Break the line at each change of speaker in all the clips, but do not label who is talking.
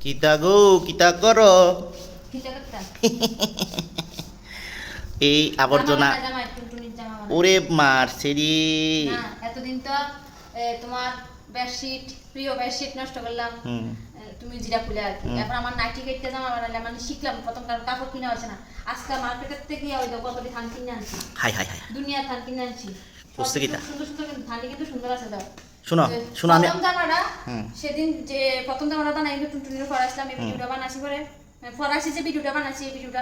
কিতা গো কিতা করো এই আবর্জনা ওরে মারছে রে।
এতদিন তো তোমার বেডশিট প্রিয় বেডশিট নষ্ট করলাম, তুমি যেটা খুলে আর কি। এখন আমার নাইটি কেটে জামা বানালে মানে শিখলাম প্রথম, কারণ কাপড় কিনা হচ্ছে না। আজকে মার্কেটের থেকে ওই কতটি থান কিনে আনছি,
হাই হাই হাই
দুনিয়া থান কিনে আনছি।
বুঝতে কিতা
সুন্দর সুন্দর কিন্তু থানটি কিন্তু সুন্দর আছে। দাও
শুনো শুনো আমি
প্রথম জামাটা সেদিন যে প্রথম জামাটা বানাই টুনটুনির ফরাইছিলাম, এই ভিডিওটা বানাইছি পরে ফরাইছি যে ভিডিওটা বানাইছি, এই ভিডিওটা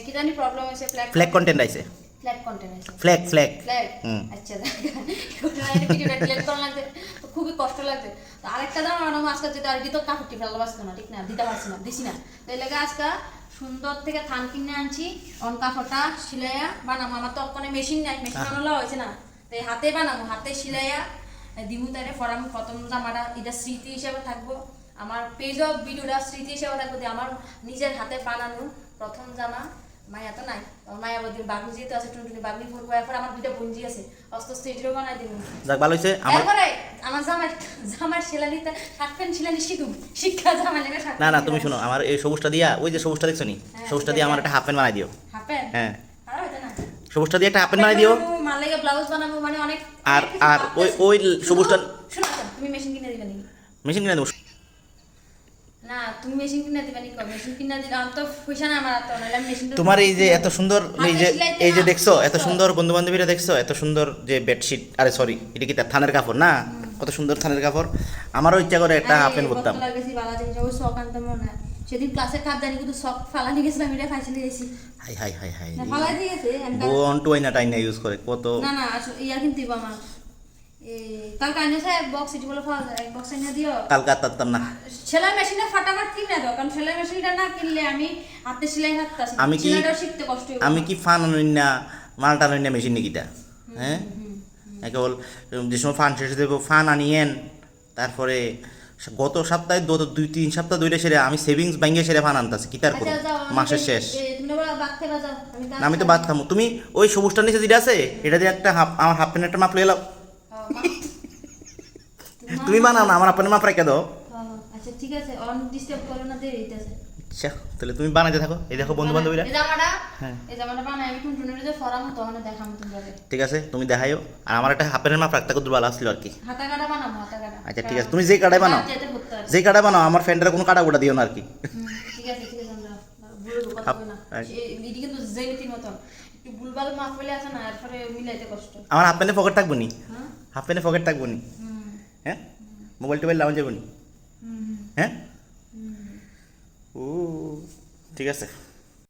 কি জানি প্রবলেম হয়েছে,
ফ্ল্যাগ কন্টেন্ট আইছে,
ফ্ল্যাগ কন্টেন্ট আছে,
ফ্ল্যাগ ফ্ল্যাগ
ফ্ল্যাগ। আচ্ছা ভিডিওটা ডিলিট করা লাগছে, তো খুবই কষ্ট লাগছে। তো আরেকটা জামা বানাবো আজকে, যেটা আর কি তো কাপড়টি ফেলা বাঁচতো না, ঠিক না, দিতে পারছি না, দিছি না। তো এই লাগে আজকে সুন্দর থেকে থান কিনে আনছি, অন কাপড়টা সিলাইয়া বানাবো। আমার তো কোনো মেশিন নাই, মেশিন বানানো হয়েছে না, তাই হাতে বানাবো, হাতে সিলাইয়া দিমু তারে ফরাম। প্রথম জামাটা এটা স্মৃতি হিসেবে থাকবো, আমার পেজ অফ ভিডিওটা স্মৃতি হিসেবে থাকবো যে আমার নিজের হাতে বানানো প্রথম জামা। মায়া তো নাই, মায়াবতীর বাগনি যেহেতু আছে, টুনটুনি বাগনি পরবো। এরপর আমার দুইটা বঞ্জি আছে, অস্ত স্টেজও বানাই দিব।
যাক ভালো হইছে।
এরপরে আমার জামার সেলানিতে শার্ট প্যান্ট সেলানি শিখুম, শিক্ষা জামা লেগে শার্ট।
না না তুমি শুনো, আমার এই সবুজটা দিয়া, ওই যে সবুজটা দেখছো নি, সবুজটা দিয়ে আমার একটা হাফ প্যান্ট বানাই দিও।
Half pant?
হ্যাঁ
খারাপ হইতো না?
সবুজটা দিয়ে একটা হাফ প্যান্ট বানাই দিও।
মার লাগে ব্লাউজ বানাবো, মানে অনেক।
আর আর ওই ওই সবুজটা
শুনো, তুমি মেশিন কিনে দিবে নাকি?
মেশিন কিনে দেবো।
না তুমি মেশিন কিনে দিবে নাকি? মেশিন কিনে দিলে আমি তো পয়সা না, আমার তো নাহলে মেশিন।
তোমার এই যে এত সুন্দর, এই যে দেখছো এত সুন্দর বন্ধু বান্ধবীরা, দেখছো এত সুন্দর যে বেডশিট, আরে সরি এটা কি তার থানের কাপড় না, কত সুন্দর থানের কাপড়। আমারও ইচ্ছা করে একটা হাফ প্যান্ট করতাম।
সেদিন ক্লাসে কাজ জানি কিন্তু সব ফালানি গেছিলাম, এটা ফাইছিলি গেছি।
হাই হাই হাই হাই
ফালাই দিয়ে গেছে
বোন টুইনা টাইনা ইউজ করে কত।
না না ইয়া কিন্তু আমার কালকে আনিয়েছে এক বক্স, এটি বলে পাওয়া যায়, এক বক্স এনে দিও।
কালকে তার না
সেলাই মেশিনটা ফাটাফাট কিনে দাও, কারণ সেলাই মেশিনটা না কিনলে আমি হাতে সেলাই করতেছি,
আমি কি
শিখতে কষ্ট হবে।
আমি কি ফান আনইনা মালটা আনইনা মেশিন নিকিটা, হ্যাঁ কেবল যে সময় ফান শেষ দেবো ফান আনিয়েন। তারপরে গত সপ্তাহে 2-3 সপ্তাহ ধরে সেরে আমি সেভিংস ব্যাংকে সেরে ফান আনতেছি, কি তার করো মাসের শেষ। না আমি তো বাদ খামো, তুমি ওই সবুজটার নিচে যেটা আছে এটা দিয়ে একটা হাফ, আমার হাফ প্যান্ট একটা মাপ লয়ে লাও। তুমি বানাও না, আমার হাফ প্যান্টের মাপ রেখে দাও।
আচ্ছা ঠিক আছে, অন ডিস্টার্ব করো না, দেরি হইতাছে।
আচ্ছা তাহলে তুমি বানাইতে থাকো। এই দেখো বন্ধু বান্ধবীরা,
এই জামাটা বানাই আমি টুনটুনির যে ফরামো তো মানে দেখামু তোমাকে।
ঠিক আছে তুমি দেখাইও। আর আমার একটা হাফ প্যান্টের মাপ রাখতে কত ভালো আসছিল আর কি।
হাতা কাটা বানাবো, হাতা কাটা।
আচ্ছা ঠিক আছে, তুমি যেই কাটাই বানাও, যেই কাটাই বানাও, আমার ফ্রেন্ডের কোনো কাটা গোটা দিও না আর কি।
ঠিক আছে ঠিক আছে, আমরা বুড়ো কথা কই না, এডি কিন্তু জেনিতির মত একটু ভুলভাল মাপ পেলে আছে না, এরপরে মিলাইতে কষ্ট।
আমার হাফ প্যান্টে পকেট থাকবো নি, হাফ প্যান্টে পকেট থাকবো নি, হ্যাঁ মোবাইল টোবাইল লাউন যাবো নি, হ্যাঁ ও ঠিক আছে।